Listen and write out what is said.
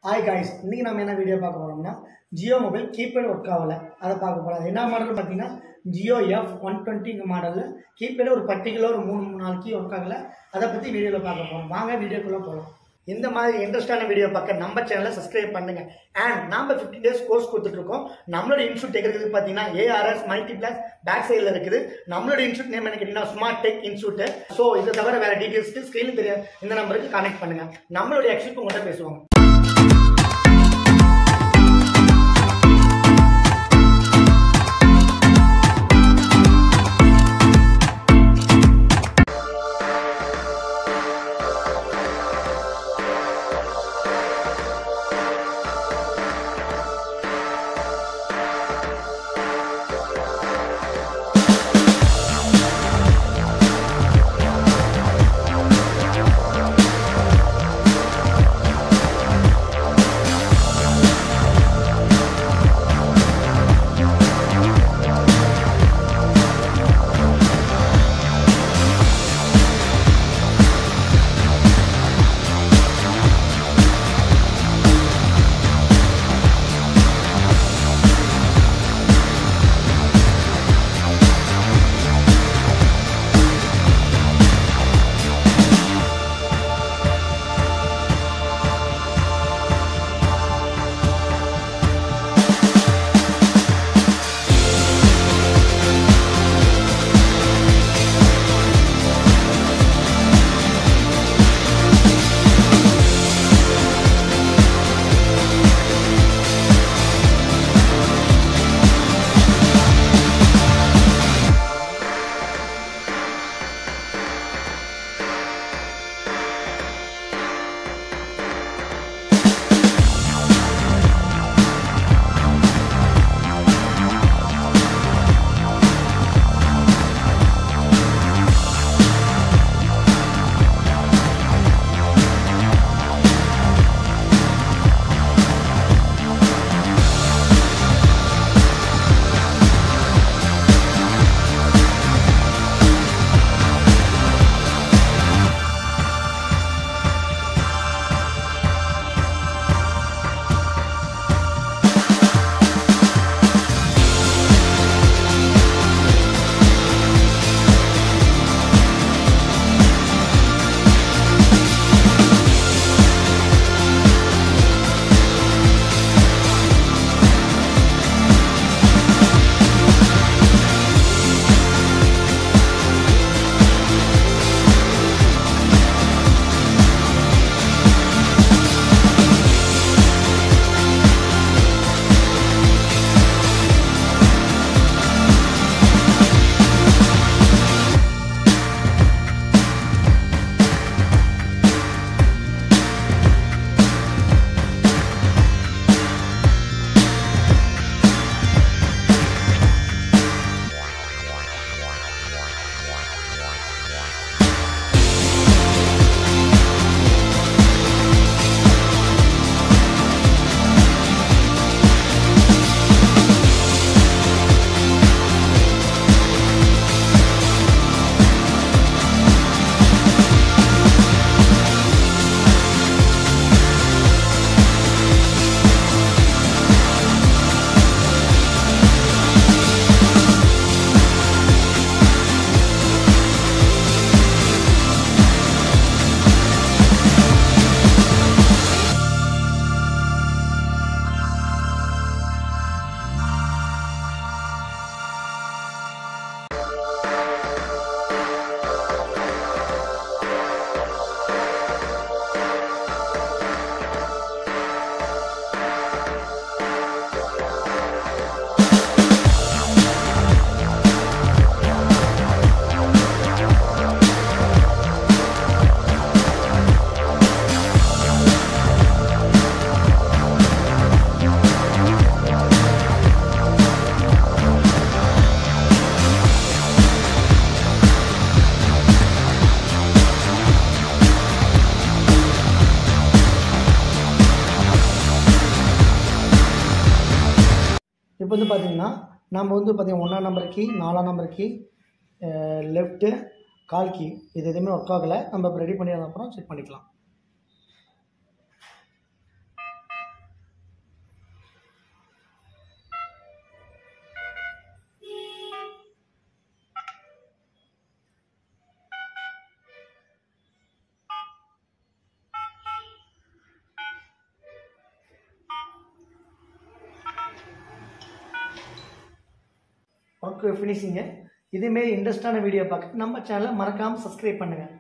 Hi guys, இன்னைக்கு நாம என்ன வீடியோ பார்க்க போறோம்னா Jio mobile keypad work ஆகல அத பார்க்க போறோம். என்ன மாடல் பாத்தீங்கன்னா Jio F120 மாடல்ல keypad ஒரு பர்టిక్యులர் 3-4 கீ work ஆகல அத பத்தி வீடியோல பார்க்க போறோம். வாங்க வீடியோக்குள்ள போலாம். இந்த மாதிரி இன்ட்ரஸ்டான வீடியோ பார்க்க நம்ம சேனலை சப்ஸ்கிரைப் பண்ணுங்க. and நாம 15 days கோர்ஸ் கொடுத்துட்டு இருக்கோம். நம்மளோட இன்ஸ்டிடியூட் எங்க பாத்தீங்கன்னா ARRS Multiplex பேக் சைடுல இருக்குது. நம்மளோட இன்ஸ்டிடியூட் நேம் என்ன கேட்டீங்கன்னா ஸ்மார்ட் டெக் இன்ஸ்டிடியூட். சோ இத தவிர வேற டீடைல்ஸ்க்கு ஸ்கிரீன்ல தெரிய இந்த நம்பருக்கு கான்டாக்ட் பண்ணுங்க. நம்மளோட எக்ஸ்பர்ட் உங்ககிட்ட பேசுவாங்க. இப்போ வந்து பாத்தீங்கன்னா நாம வந்து பாத்தீங்கன்னா 1ஆம் நம்பர் கீ 4ஆம் நம்பர் கீ லெஃப்ட் கால் கீ இது எதுவுமே ஒர்க் ஆகல. நம்ம ரெடி பண்ணி அப்புறம் செக் பண்ணிக்கலாம். Work finishing. இதேமாரி இன்ட்ரெஸ்டான வீடியோ பார்க்க நம்ம சேனலை மறக்காமல் சப்ஸ்கிரைப் பண்ணுங்கள்.